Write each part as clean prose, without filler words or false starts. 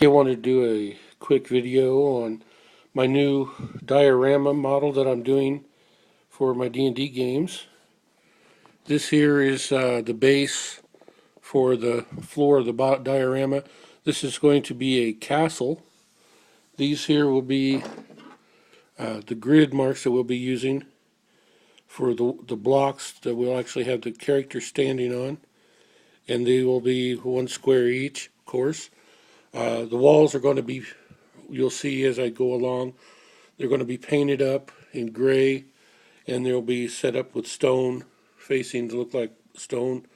I want to do a quick video on my new diorama model that I'm doing for my D&D games. This here is the base for the floor of the diorama. This is going to be a castle. These here will be the grid marks that we'll be using for the blocks that we'll actually have the character standing on, and they will be 1 square each, of course. The walls are going to be, you'll see as I go along, they're going to be painted up in gray, and they'll be set up with stone facing to look like stone.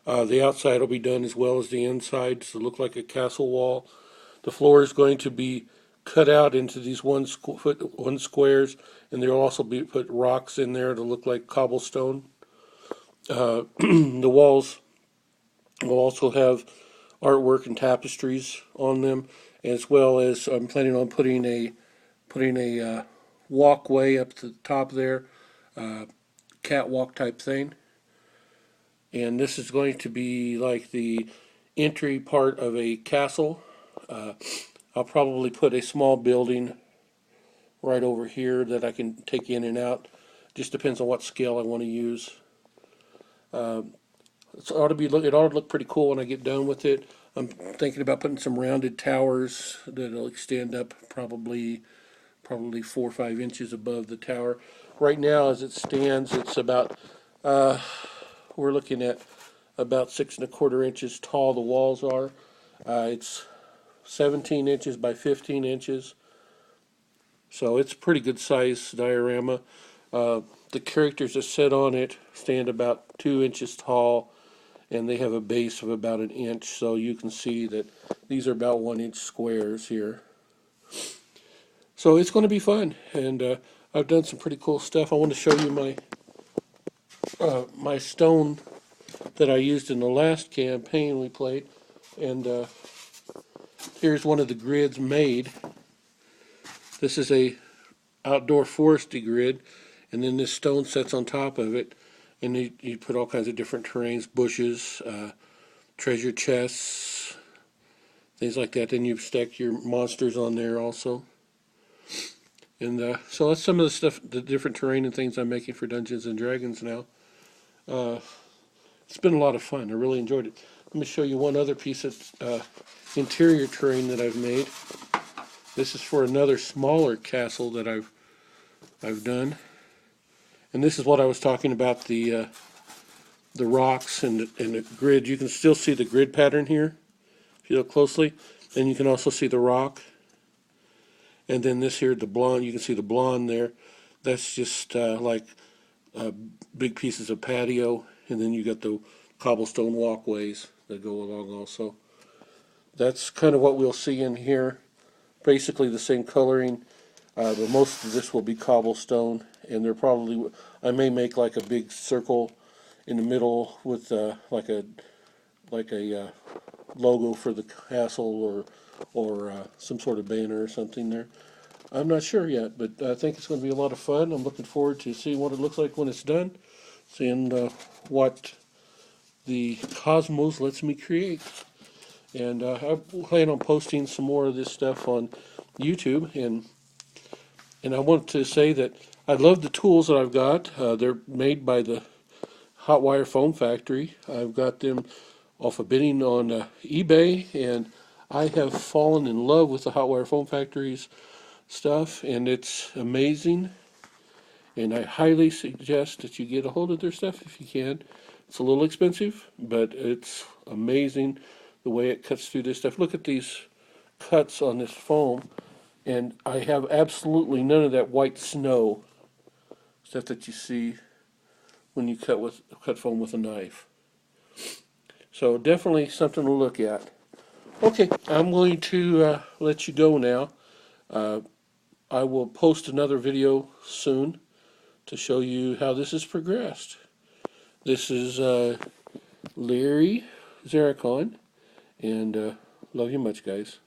The outside will be done as well as the inside to look like a castle wall. The floor is going to be cut out into these 1 squares, and there will also be put rocks in there to look like cobblestone. The walls will also have artwork and tapestries on them, as well as I'm planning on putting a walkway up to the top there, catwalk type thing. And this is going to be like the entry part of a castle. I'll probably put a small building right over here that I can take in and out. Just depends on what scale I want to use. It ought to look pretty cool when I get done with it. I'm thinking about putting some rounded towers that'll extend up probably 4 or 5 inches above the tower. Right now, as it stands, it's about we're looking at about 6¼ inches tall. The walls are. It's 17 inches by 15 inches, so it's a pretty good size diorama. The characters that sit on it stand about 2 inches tall, and they have a base of about 1 inch, so you can see that these are about 1 inch squares here. So it's going to be fun, and I've done some pretty cool stuff. I want to show you my stone that I used in the last campaign we played, and here's one of the grids made. This is a outdoor foresty grid, and then this stone sets on top of it, and you put all kinds of different terrains, bushes, treasure chests, things like that. Then you stack your monsters on there also. And so that's some of the stuff, the different terrain and things I'm making for Dungeons and Dragons now. It's been a lot of fun. I really enjoyed it. Let me show you one other piece of interior terrain that I've made. This is for another smaller castle that I've done. And this is what I was talking about, the rocks and the grid. You can still see the grid pattern here if you look closely. Then you can also see the rock. And then this here, the blonde, you can see the blonde there. That's just like big pieces of patio. And then you got the cobblestone walkways that go along also. That's kind of what we'll see in here. Basically the same coloring, but most of this will be cobblestone. And they're probably, I may make like a big circle in the middle with like a logo for the castle, or some sort of banner or something there. I'm not sure yet, but I think it's going to be a lot of fun. I'm looking forward to seeing what it looks like when it's done, seeing what the cosmos lets me create. And I plan on posting some more of this stuff on YouTube, and I want to say that I love the tools that I've got. They're made by the Hotwire Foam Factory. I've got them off of bidding on eBay, and I have fallen in love with the Hotwire Foam Factory's stuff, and it's amazing. And I highly suggest that you get a hold of their stuff if you can. It's a little expensive, but it's amazing the way it cuts through this stuff. Look at these cuts on this foam, and I have absolutely none of that white snow stuff that you see when you cut foam with a knife. So definitely something to look at. Okay, I'm going to let you go now. I will post another video soon to show you how this has progressed. This is Larry Zaracon, and love you much, guys.